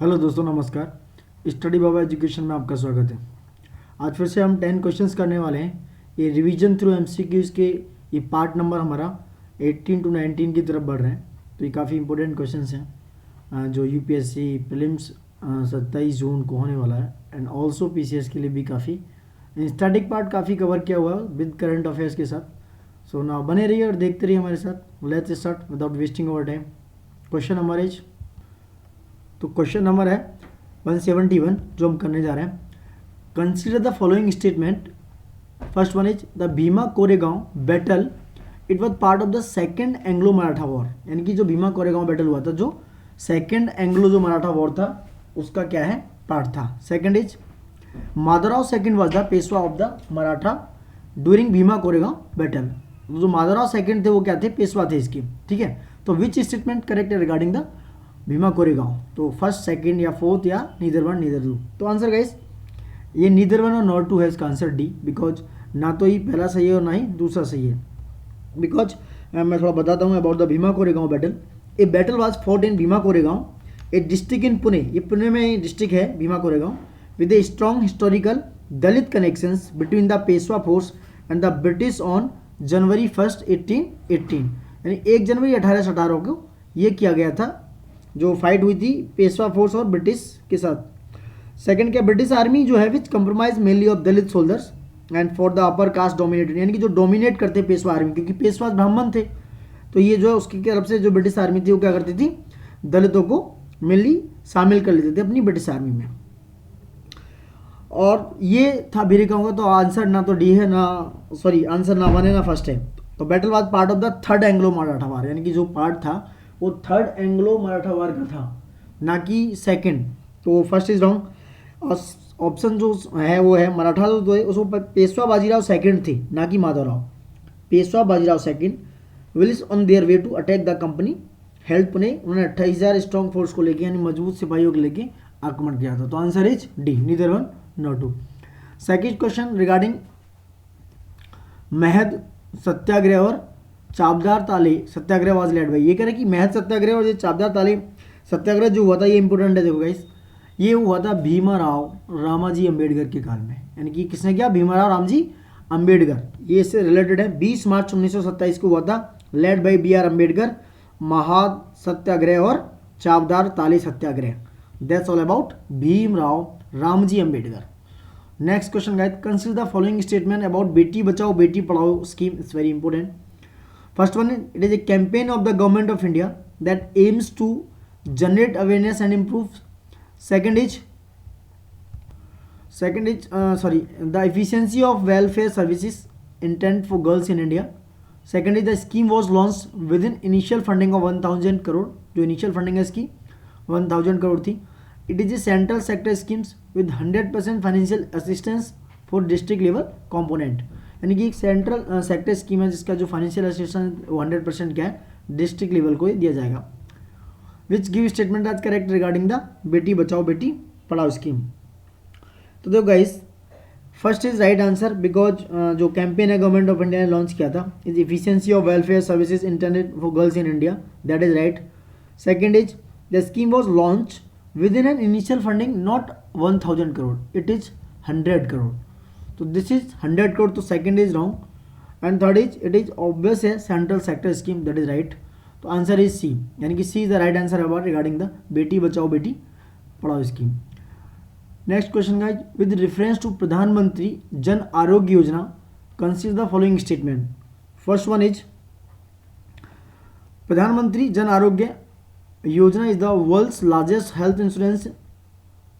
Hello दोस्तों, नमस्कार। Study बाबा education में आपका स्वागत है। आज फिर से हम 10 क्वेश्चंस करने वाले हैं। ये रिवीजन थ्रू एमसीक्यूज के ये पार्ट नंबर हमारा 18 टू 19 की तरफ बढ़ रहे हैं। तो ये काफ़ी इंपॉर्टेंट क्वेश्चंस हैं जो यूपीएससी प्रीलिम्स 27 जून को होने वाला है एंड ऑल्सो पीसीएस के लिए भी काफ़ी स्टैटिक पार्ट काफ़ी कवर किया हुआ है विद करंट अफेयर्स के साथ। सो ना बने रहिए और देखते रहिए हमारे साथ। Let's start without wasting over time. Question number is, तो क्वेश्चन नंबर है 171 जो हम करने जा रहे हैं। Consider the following statement. First one is the Bhima Koregaon battle it was part of the second Anglo Maratha war. यानी कि जो भीमा कोरेगांव बैटल हुआ था, जो सेकेंड एंग्लो जो मराठा वॉर था उसका क्या है, पार्ट था। Second is Madhavrao second was the Peshwa of the Maratha during Bhima Koregaon battle. जो माधवराव सेकेंड थे वो क्या थे, पेशवा थे इसके। ठीक है, तो विच स्टेटमेंट करेक्ट है रिगार्डिंग द भीमा कोरेगांव? तो फर्स्ट, सेकंड या फोर्थ या नीदर वन नीदर टू। तो आंसर गाइस ये नीदर वन और नॉट टू है इसका आंसर डी, बिकॉज ना तो ही पहला सही है और ना ही दूसरा सही है। बिकॉज मैं थोड़ा बताता हूँ about the Bhima Koregaon battle. A battle was fought in Bhima Koregaon, A district in Pune. ये पुणे में डिस्ट्रिक्ट है Bhima Koregaon, with a strong historical Dalit connections between the Peshwa force and the British on January 1 1818। यानी 1 जनवरी 1818 को ये किया गया था जो फाइट हुई थी पेशवा फोर्स और ब्रिटिश के साथ। सेकंड क्या, ब्रिटिश आर्मी जो है which compromise mainly of Dalit soldiers and for the upper caste dominated. यानी कि जो डोमिनेट करते पेशवा आर्मी, क्योंकि पेशवा ब्राह्मण थे, तो ये जो उसकी तरफ से जो ब्रिटिश आर्मी थी वो क्या करती थी, दलितों को मेनली शामिल कर लेते थे अपनी ब्रिटिश आर्मी में। और ये था भीरिकाओं का। तो आंसर ना तो डी है ना, सॉरी आंसर ना वन है ना फर्स्ट है। तो battle was part of the third Anglo Maratha war. यानी कि जो पार्ट था वो थर्ड एंग्लो मराठा वार का था, ना कि सेकंड। तो फर्स्ट इज रॉन्ग। और ऑप्शन जो है वो है मराठा जो है उसको पेशवा बाजीराव सेकंड थे, ना कि Madhavrao. Peshwa Bajirao second wills on their way to attack the company held Pune. उन्होंने 28,000 स्ट्रॉन्ग फोर्स को लेके, यानी मजबूत सिपाहियों को लेके आक्रमण किया था। तो answer is D, neither one not two. Second question regarding Mahad Satyagraha और चाबदार ताले सत्याग्रह वाज लेड बाई। ये कह रहे कि महद सत्याग्रह और ये चाबदार ताले सत्याग्रह जो हुआ था ये इंपॉर्टेंट है। देखो गाइस, ये हुआ था भीमाराव रामाजी अंबेडकर के काल में। यानी कि किसने किया, भीमाराव रामजी अंबेडकर। ये इससे रिलेटेड है। 20 मार्च 1927 को हुआ था, led by B R Ambedkar, Mahad Satyagraha और Chavdar Tale Satyagraha. That's all about Bhimrao Ramji Ambedkar. Next question guys, consider the following statement about Beti Bachao Beti Padhao scheme. It's very important. First one, it is a campaign of the government of India that aims to generate awareness and improve. Second is the efficiency of welfare services intent for girls in India. Second is the scheme was launched within initial funding of 1000 crore. जो initial funding है इसकी 1000 करोड़ थी. It is a central sector schemes with 100% financial assistance for district level component. यानी कि एक central sector scheme है जिसका जो फाइनेंशियल असिस्टेंस 100% क्या है, डिस्ट्रिक्ट लेवल को ही दिया जाएगा। Which give statement as correct regarding the Beti Bachao Beti Padhao scheme. तो देखो guys, first is right answer, because जो कैंपेन है गवर्नमेंट ऑफ इंडिया ने लॉन्च किया था is efficiency of welfare services internet for girls in India, that is right. Second is the scheme was launch within an initial funding not 1000 crore, it is 100 crore. तो this is 100 crore, तो second is wrong. And third is it is obvious है central sector scheme, that is right. तो answer is C, यानी कि C is the right answer about regarding the Beti Bachao Beti Padhao scheme. Next question guys, with reference to Pradhan Mantri Jan Arogya Yojana consider the following statement. First one is Pradhan Mantri Jan Arogya Yojana is the world's largest health insurance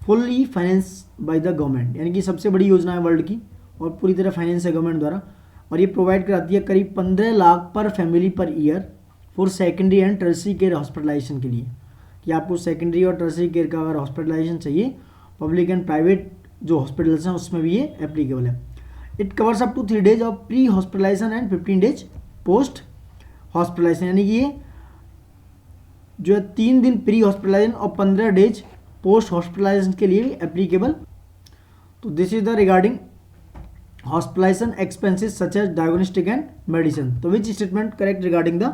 fully finance by the government. यानी कि सबसे बड़ी योजना है world की और पूरी तरह फाइनेंस है गवर्नमेंट द्वारा। और ये प्रोवाइड कराती है करीब 15 lakh per family per year for secondary and tertiary care hospitalisation के लिए। कि आपको सेकेंडरी और टर्सरी केयर का अगर हॉस्पिटलाइजेशन चाहिए, पब्लिक एंड प्राइवेट जो हॉस्पिटल्स हैं उसमें भी ये एप्लीकेबल है। It covers up to 3 days of pre hospitalisation and 15 days post hospitalisation. यानी कि ये जो है 3 दिन प्री हॉस्पिटलाइजेशन और 15 days पोस्ट हॉस्पिटलाइजेशन के लिए भी एप्लीकेबल। तो this is the regarding hospitalization expenses such as diagnostic and medicine. तो which statement correct regarding the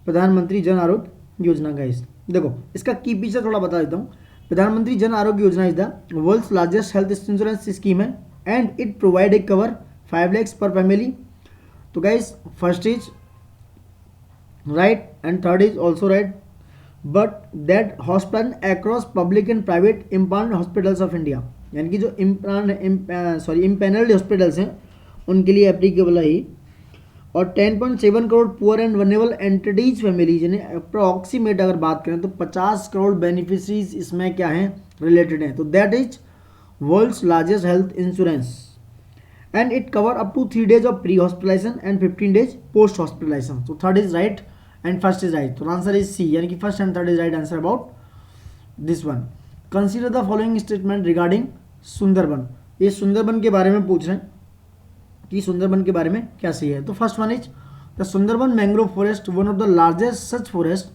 Pradhan Mantri Jan Arogya योजना गाइस, देखो इसका की फीचर थोड़ा बता देता हूँ। प्रधानमंत्री Jan Arogya Yojana is the world's largest health insurance scheme है and it provide a cover 5 lakhs per family. तो guys first is right and third is also right, but that hospital across public and private impound hospitals of India, यानी कि जो empanelled hospitals हैं उनके लिए applicable है ही। और 10.7 crore poor and vulnerable entities families, यानी अप्रॉक्सीमेट अगर बात करें तो 50 करोड़ बेनिफिशरीज इसमें क्या हैं, रिलेटेड हैं। तो that is world's largest health insurance and it cover up to 3 days of pre hospitalisation and 15 days post hospitalization. तो third is right and first is right, तो आंसर इज सी, यानी कि first and third is right answer about this one. Consider the following statement regarding Sundarban, ये सुंदरबन के बारे में पूछ रहे हैं कि सुंदरबन के बारे में क्या सही है। तो first one is the Sundarban mangrove forest one of the largest such forest,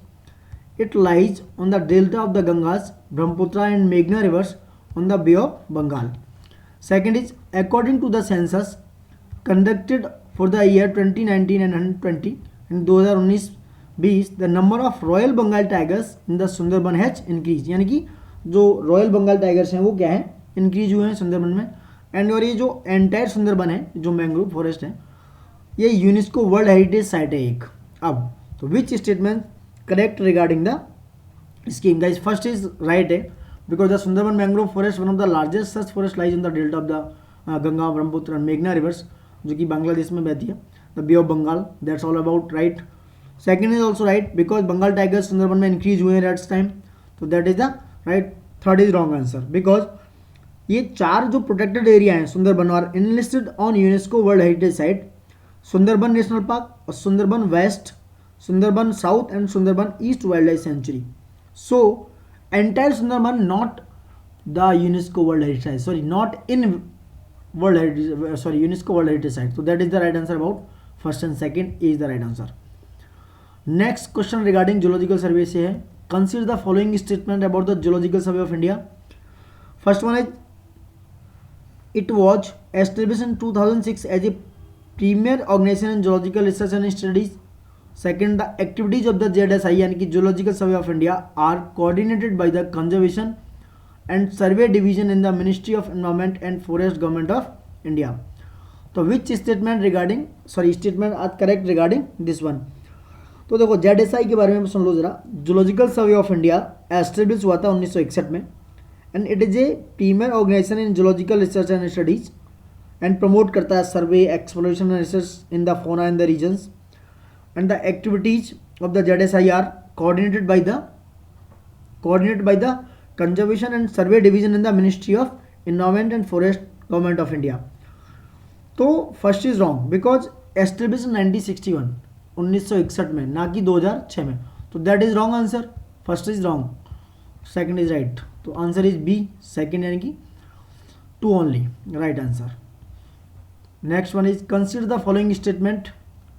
it lies on the delta of the Ganges Brahmaputra and मेघना rivers on the bay of Bengal. Second is according to the census conducted for the year 2019 and 120 in 2019-20 the number of royal Bengal tigers in the Sundarban has increase, यानी कि जो royal Bengal tigers हैं वो क्या है, increase हुए हैं सुंदरबन में। एंड और ये जो एंटायर सुंदरबन है, जो मैंग्रोव फॉरेस्ट है, ये यूनेस्को वर्ल्ड हेरिटेज साइट है एक। अब तो which statement correct regarding the scheme guys, first is right है because the Sundarban mangrove forest one of the largest such forest lies in the delta of the Ganga Brahmaputra and मेघना rivers, जो कि बांग्लादेश में बहती है, the bay of Bengal, that's all about right. Second is also right because Bengal tigers Sundarban में increase हुए हैं that's time, तो that is the right. Third is wrong answer because ये चार जो प्रोटेक्टेड एरिया हैं सुंदरबन और enlisted on UNESCO world heritage site, Sundarban national park और Sundarban west, Sundarban south and Sundarban east wild life sanctuary. So entire Sundarban not the UNESCO world heritage, sorry not in world heritage, sorry UNESCO world heritage site, so that is the right answer about first and second is the right answer. Next question regarding geological survey से है, consider the following statement about the geological survey of India. First one is it was established in 2006 as a premier organization in geological research and studies. Second, the activities of the ZSI यानी कि Geological Survey of India are coordinated by the Conservation and Survey Division in the Ministry of Environment and Forest Government of India. तो which statement regarding, sorry statement are correct regarding this one. तो देखो ZSI के बारे में सुन लो जरा। Geological Survey of India establish हुआ था 1961 में and it is a premier organisation in zoological research and studies and promote करता है survey exploration and research in the fauna in the regions and the activities of the ZSI are coordinated by the Conservation and Survey Division in the Ministry of Environment and Forest Government of India. तो first is wrong because establish 1961 में, ना कि 2006 में, तो that is wrong answer. First is wrong, second is right, तो answer is B second, यानी कि 2 only right answer. Next one is consider the following statement.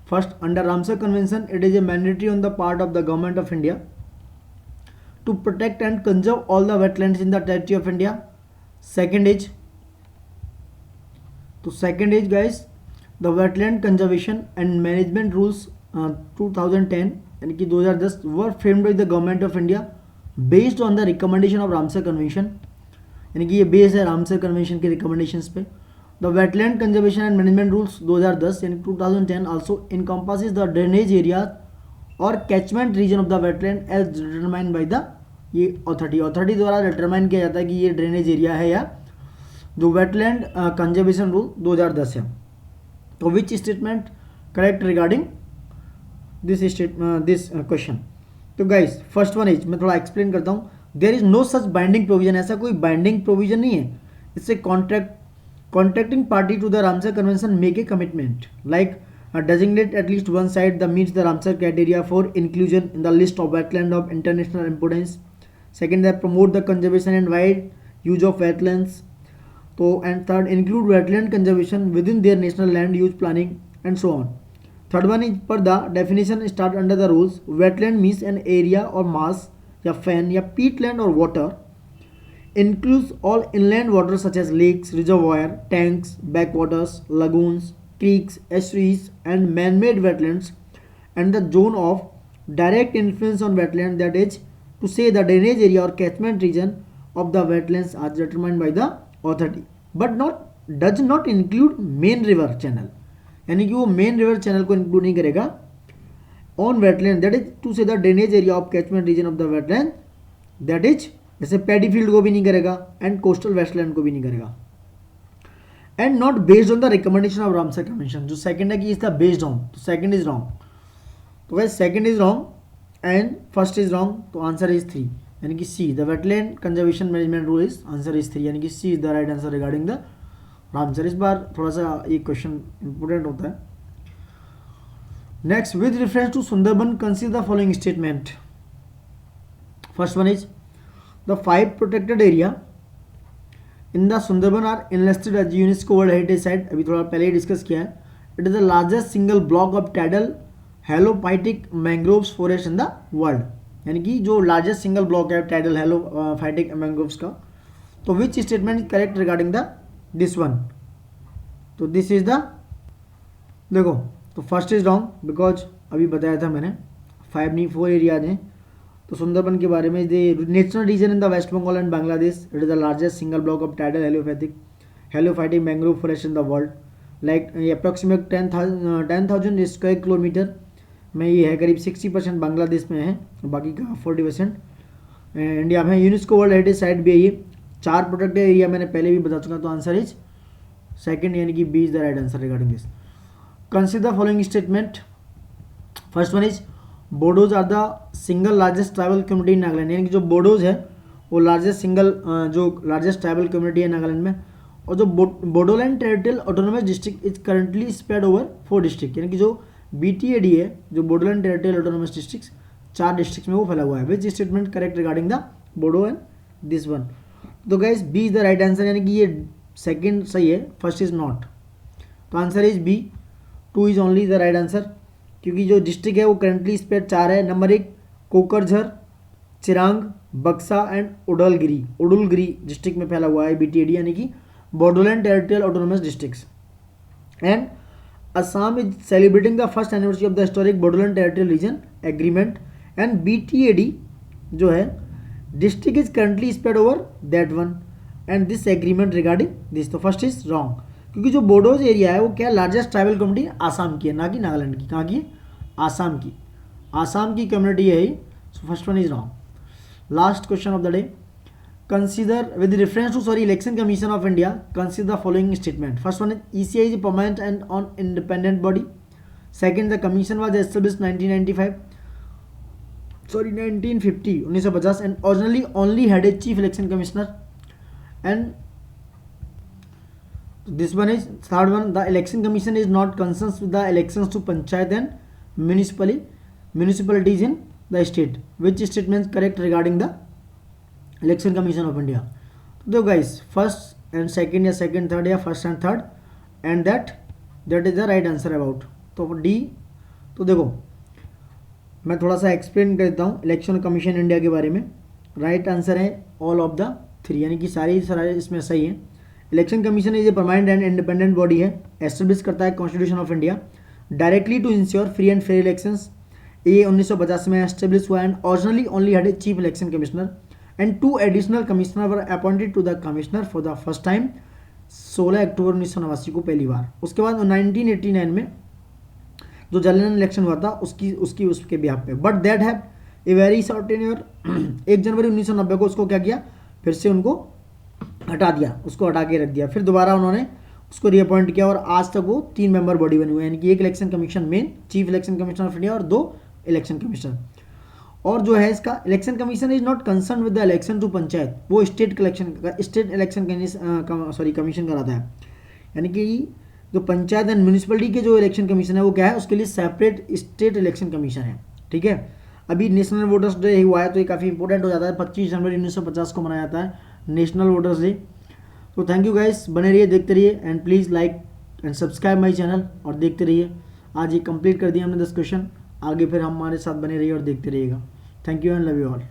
First, under Ramsar convention it is a mandatory on the part of the government of India to protect and conserve all the wetlands in the territory of India. Second is guys the wetland conservation and management rules 2010 यानी कि 2010 were framed by the government of India based on the recommendation of Ramsar Convention, यानी कि ये base है Ramsar convention के recommendations पे। The wetland conservation and management rules 2010 यानी 2010 also encompasses the drainage area और catchment region of the wetland as determine by the ये authority द्वारा डिटरमाइन किया जाता है कि ये ड्रेनेज एरिया है या जो वेटलैंड कंजर्वेशन रूल 2010 है। तो which statement correct regarding this question. तो गाइस फर्स्ट वन इज, मैं थोड़ा एक्सप्लेन करता हूँ। There is no such binding provision, ऐसा कोई बाइंडिंग प्रोविजन नहीं है। इससे contracting party to the Ramsar convention make a commitment like designate at least one site that meets the Ramsar criteria for inclusion in the list of wetland of international importance. Second, they promote the conservation and wide use of wetlands. So, and third, include wetland conservation within their national land use planning and so on. Third one is per the definition start under the rules. Wetland means an area or mass या fen या peatland or water includes all inland water such as lakes, reservoir, tanks, backwaters, lagoons, creeks, estuaries and man-made wetlands and the zone of direct influence on wetland, that is to say the drainage area or catchment region of the wetlands are determined by the authority, but not does not include main river channel, यानी कि वो main river channel को include नहीं करेगा on wetland, that is to से the drainage area of catchment region of the wetland, that is जैसे paddy field को भी नहीं करेगा एंड कोस्टल वेस्टलैंड को भी नहीं करेगा, and not based on the recommendation of Ramsar commission. जो सेकंड है कि इज द बेस्ड ऑन, तो सेकंड इज रॉन्ग, तो guys second is wrong and first is wrong, तो आंसर इज 3, यानी कि C the wetland conservation management rule is answer is 3, यानी कि C is the right answer regarding the Ramsar. इस बार थोड़ा सा ये क्वेश्चन इंपोर्टेंट होता है। Next, with reference to Sundarban consider the following statement. First one is the 5 protected area in the Sundarban are enlisted as UNESCO world heritage site, अभी थोड़ा पहले ही डिस्कस किया है। It is the largest single block of tidal halophytic mangroves forest in the world, यानी कि जो largest single block है टाइडल हेलोफाइटिक मैंग्रोव्स का। तो which statement is correct regarding the this one, तो दिस इज द, देखो तो first is wrong because अभी बताया था मैंने 5 नहीं 4 एरियाज हैं। तो सुंदरबन के बारे में, the national region in the west Bengal and Bangladesh, it is the largest single block of tidal halophytic mangrove forest in the world, like approximate 10,000 square kilometre में ये है, करीब 60% बांग्लादेश में है, बाकी का 40% इंडिया में। यूनेस्को वर्ल्ड हेरिटेज साइट भी है ये। 4 प्रोटेक्टेड एरिया मैंने पहले भी बता चुका, तो आंसर इज सेकंड, यानी कि B is the right answer regarding this. Consider following statement. First one is Bodos are the single largest tribal community in Nagaland, यानी कि जो बोडोज है वो लार्जेस्ट ट्राइबल कम्युनिटी है नागालैंड में। और जो Bodoland territorial autonomous district is currently spread over 4 district, यानी कि जो BTAD है, जो Bodoland territorial autonomous district 4 district में वो फैला हुआ है। Which statement correct regarding the Bodo and this one, तो guys B is the right answer, यानी कि ये सेकंड सही है, फर्स्ट इज नॉट, तो answer is B, 2 is only the right answer, क्योंकि जो डिस्ट्रिक्ट है वो करंटली स्प्रेड 4 है। नंबर 1 कोकरझर, चिरांग, बक्सा एंड उडुलगिरी डिस्ट्रिक्ट में फैला हुआ है BTAD, यानी कि Bodoland territorial autonomous districts. And Assam is celebrating the first anniversary of the historic Bodoland territorial reason agreement, and BTAD जो है district is currently spread over that one, and this agreement regarding this, तो first is wrong, क्योंकि जो Bodos area है वो क्या largest tribal community Assam की है, ना कि नागालैंड की। कहाँ की? आसाम की कम्युनिटी है, so first one is wrong. Last question of the day, consider with reference to election commission of India consider the following statement. First one is ECI is permanent and on independent body. Second, the commission was established 1950 1950 and originally only had a chief election commissioner, and this one is third one, the election commission is not concerned with the elections to panchayat and municipalities in the state. Which statement is correct regarding the election commission of India? So guys, first and second या second third या first and third, and that is the right answer about, तो D। तो देखो मैं थोड़ा सा explain कर देता हूँ इलेक्शन कमीशन इंडिया के बारे में। राइट आंसर है ऑल ऑफ द 3, यानी कि सारे इसमें सही है। Election commission is a permanent and independent body है, एस्टेब्लिश करता है constitution of India directly to ensure free and fair elections. ये 1950 में एस्टेब्लिश हुआ and originally only had a chief election commissioner and 2 additional commissioner were appointed to the commissioner for the first time 16 अक्टूबर 1989 को पहली बार। उसके बाद 1989 में जो जनरल इलेक्शन हुआ था उसके बिहाफ पे, but that have a very short tenure. 1 जनवरी 1990 को उसको क्या किया, फिर से उनको हटा दिया, उसको हटा के रख दिया, फिर दोबारा उन्होंने उसको रीअपॉइंट किया और आज तक वो 3 मेंबर बॉडी बनी हुई है, यानी कि 1 election commission main, chief election commissioner of India और 2 इलेक्शन कमिश्नर। और जो है इसका election commission is not concern with the election to panchayat, वो स्टेट इलेक्शन कमीशन कराता है, यानी कि जो पंचायत एंड म्यूनिसिपलिटी के जो इलेक्शन कमीशन है वो क्या है, उसके लिए सेपरेट स्टेट इलेक्शन कमीशन है। ठीक है, अभी नेशनल वोटर्स डे हुआ है तो ये काफ़ी इंपॉर्टेंट हो जाता है, 25 जनवरी 1950 को मनाया जाता है नेशनल वोटर्स डे। तो थैंक यू गाइस, बने रहिए, देखते रहिए and please like and subscribe my channel और देखते रहिए। आज ये कंप्लीट कर दिया हमने 10 क्वेश्चन, आगे फिर हमारे साथ बने रहिए और देखते रहिएगा। Thank you and love you all.